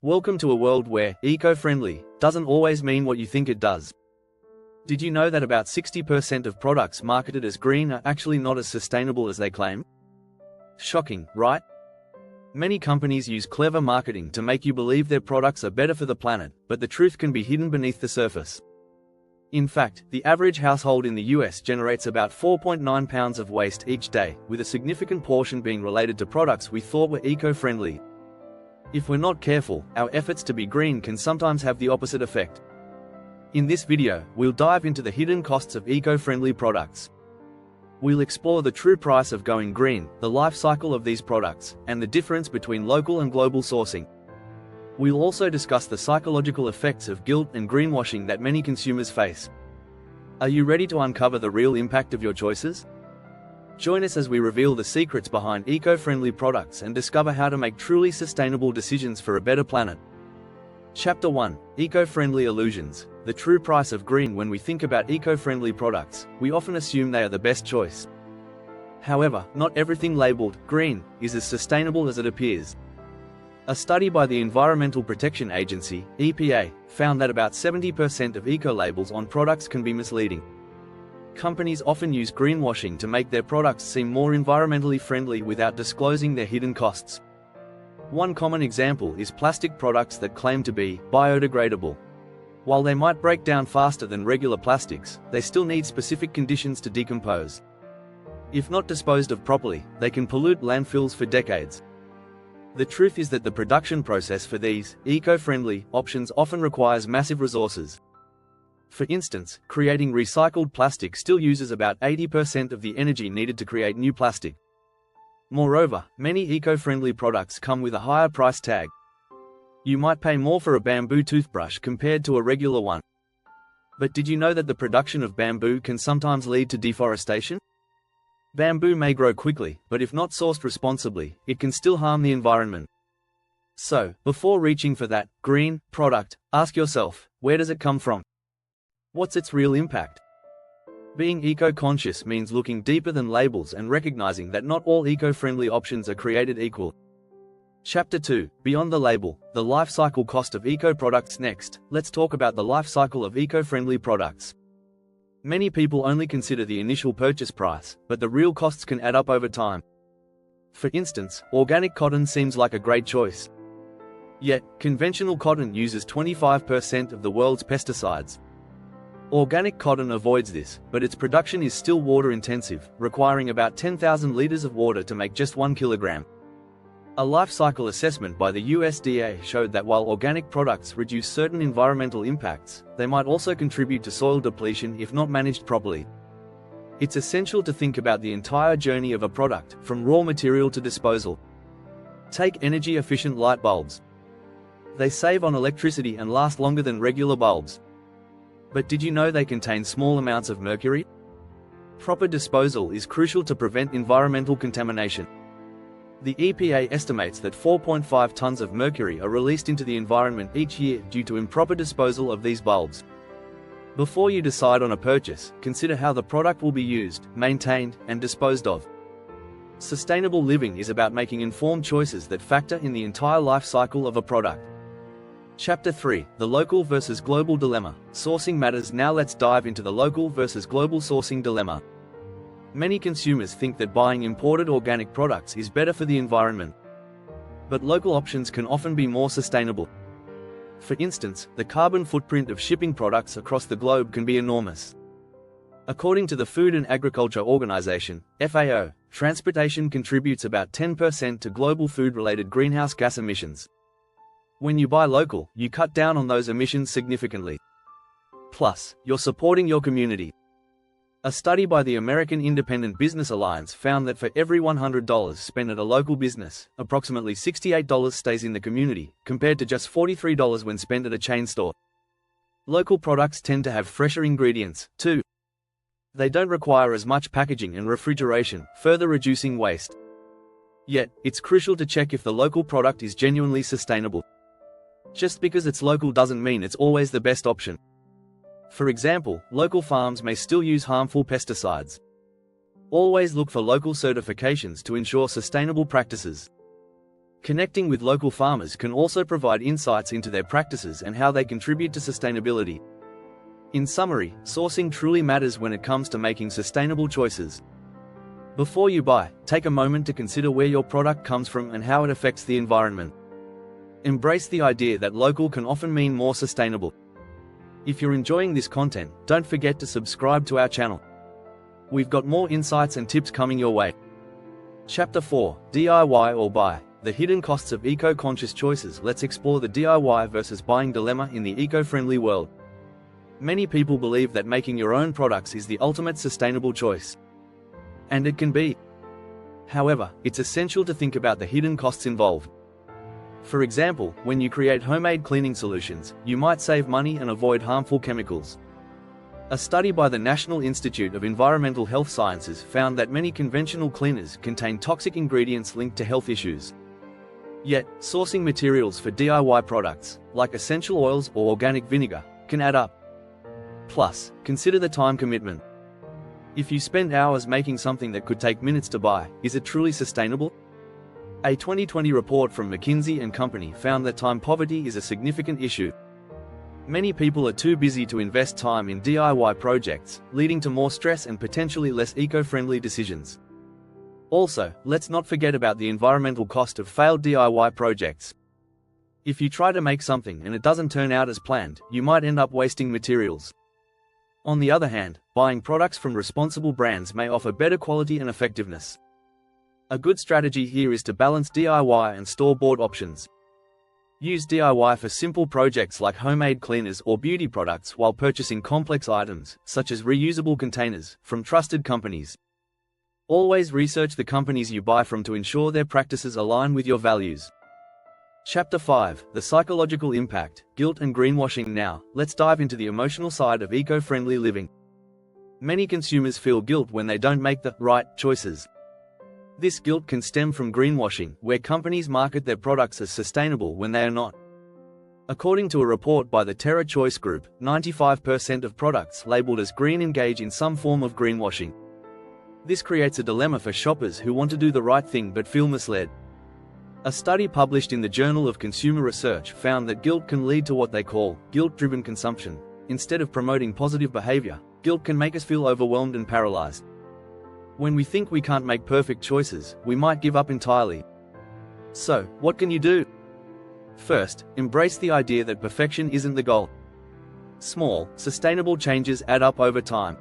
Welcome to a world where eco-friendly doesn't always mean what you think it does. Did you know that about 60% of products marketed as green are actually not as sustainable as they claim? Shocking, right? Many companies use clever marketing to make you believe their products are better for the planet, but the truth can be hidden beneath the surface. In fact, the average household in the US generates about 4.9 pounds of waste each day, with a significant portion being related to products we thought were eco-friendly. If we're not careful, our efforts to be green can sometimes have the opposite effect. In this video, we'll dive into the hidden costs of eco-friendly products. We'll explore the true price of going green, the life cycle of these products, and the difference between local and global sourcing. We'll also discuss the psychological effects of guilt and greenwashing that many consumers face. Are you ready to uncover the real impact of your choices? Join us as we reveal the secrets behind eco-friendly products and discover how to make truly sustainable decisions for a better planet. Chapter 1: Eco-friendly illusions. The true price of green. When we think about eco-friendly products, we often assume they are the best choice. However, not everything labeled green is as sustainable as it appears. A study by the Environmental Protection Agency, EPA, found that about 70% of eco-labels on products can be misleading. Companies often use greenwashing to make their products seem more environmentally friendly without disclosing their hidden costs. One common example is plastic products that claim to be biodegradable. While they might break down faster than regular plastics, they still need specific conditions to decompose. If not disposed of properly, they can pollute landfills for decades. The truth is that the production process for these eco-friendly options often requires massive resources. For instance, creating recycled plastic still uses about 80% of the energy needed to create new plastic. Moreover, many eco-friendly products come with a higher price tag. You might pay more for a bamboo toothbrush compared to a regular one. But did you know that the production of bamboo can sometimes lead to deforestation? Bamboo may grow quickly, but if not sourced responsibly, it can still harm the environment. So, before reaching for that green product, ask yourself, where does it come from? What's its real impact? Being eco-conscious means looking deeper than labels and recognizing that not all eco-friendly options are created equal. Chapter 2: Beyond the label, the life cycle cost of eco-products. Next, let's talk about the life cycle of eco-friendly products. Many people only consider the initial purchase price, but the real costs can add up over time. For instance, organic cotton seems like a great choice. Yet, conventional cotton uses 25% of the world's pesticides. Organic cotton avoids this, but its production is still water-intensive, requiring about 10,000 liters of water to make just 1 kilogram. A life cycle assessment by the USDA showed that while organic products reduce certain environmental impacts, they might also contribute to soil depletion if not managed properly. It's essential to think about the entire journey of a product, from raw material to disposal. Take energy-efficient light bulbs. They save on electricity and last longer than regular bulbs. But did you know they contain small amounts of mercury? Proper disposal is crucial to prevent environmental contamination. The EPA estimates that 4.5 tons of mercury are released into the environment each year due to improper disposal of these bulbs. Before you decide on a purchase, consider how the product will be used, maintained, and disposed of. Sustainable living is about making informed choices that factor in the entire life cycle of a product. Chapter 3: The local versus global dilemma. Sourcing matters. Now let's dive into the local versus global sourcing dilemma. Many consumers think that buying imported organic products is better for the environment. But local options can often be more sustainable. For instance, the carbon footprint of shipping products across the globe can be enormous. According to the Food and Agriculture Organization, FAO, transportation contributes about 10% to global food-related greenhouse gas emissions. When you buy local, you cut down on those emissions significantly. Plus, you're supporting your community. A study by the American Independent Business Alliance found that for every $100 spent at a local business, approximately $68 stays in the community, compared to just $43 when spent at a chain store. Local products tend to have fresher ingredients, too. They don't require as much packaging and refrigeration, further reducing waste. Yet, it's crucial to check if the local product is genuinely sustainable. Just because it's local doesn't mean it's always the best option. For example, local farms may still use harmful pesticides. Always look for local certifications to ensure sustainable practices. Connecting with local farmers can also provide insights into their practices and how they contribute to sustainability. In summary, sourcing truly matters when it comes to making sustainable choices. Before you buy, take a moment to consider where your product comes from and how it affects the environment. Embrace the idea that local can often mean more sustainable. If you're enjoying this content, don't forget to subscribe to our channel. We've got more insights and tips coming your way. Chapter 4: DIY or Buy? The hidden costs of eco-conscious choices. Let's explore the DIY versus buying dilemma in the eco-friendly world. Many people believe that making your own products is the ultimate sustainable choice. And it can be. However, it's essential to think about the hidden costs involved. For example, when you create homemade cleaning solutions, you might save money and avoid harmful chemicals. A study by the National Institute of Environmental Health Sciences found that many conventional cleaners contain toxic ingredients linked to health issues. Yet, sourcing materials for DIY products, like essential oils or organic vinegar, can add up. Plus, consider the time commitment. If you spend hours making something that could take minutes to buy, is it truly sustainable? A 2020 report from McKinsey & Company found that time poverty is a significant issue. Many people are too busy to invest time in DIY projects, leading to more stress and potentially less eco-friendly decisions. Also, let's not forget about the environmental cost of failed DIY projects. If you try to make something and it doesn't turn out as planned, you might end up wasting materials. On the other hand, buying products from responsible brands may offer better quality and effectiveness. A good strategy here is to balance DIY and store-bought options. Use DIY for simple projects like homemade cleaners or beauty products while purchasing complex items, such as reusable containers, from trusted companies. Always research the companies you buy from to ensure their practices align with your values. Chapter 5: The Psychological Impact, Guilt and Greenwashing. Now, let's dive into the emotional side of eco-friendly living. Many consumers feel guilt when they don't make the right choices. This guilt can stem from greenwashing, where companies market their products as sustainable when they are not. According to a report by the Terra Choice Group, 95% of products labeled as green engage in some form of greenwashing. This creates a dilemma for shoppers who want to do the right thing but feel misled. A study published in the Journal of Consumer Research found that guilt can lead to what they call guilt-driven consumption. Instead of promoting positive behavior, guilt can make us feel overwhelmed and paralyzed. When we think we can't make perfect choices, we might give up entirely. So, what can you do? First, embrace the idea that perfection isn't the goal. Small, sustainable changes add up over time.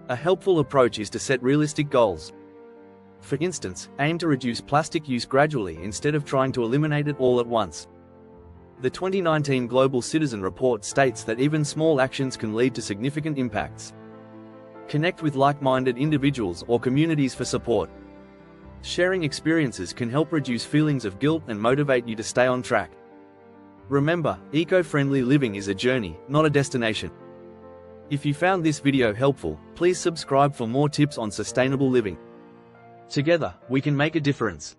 A helpful approach is to set realistic goals. For instance, aim to reduce plastic use gradually instead of trying to eliminate it all at once. The 2019 Global Citizen Report states that even small actions can lead to significant impacts. Connect with like-minded individuals or communities for support. Sharing experiences can help reduce feelings of guilt and motivate you to stay on track. Remember, eco-friendly living is a journey, not a destination. If you found this video helpful, please subscribe for more tips on sustainable living. Together, we can make a difference.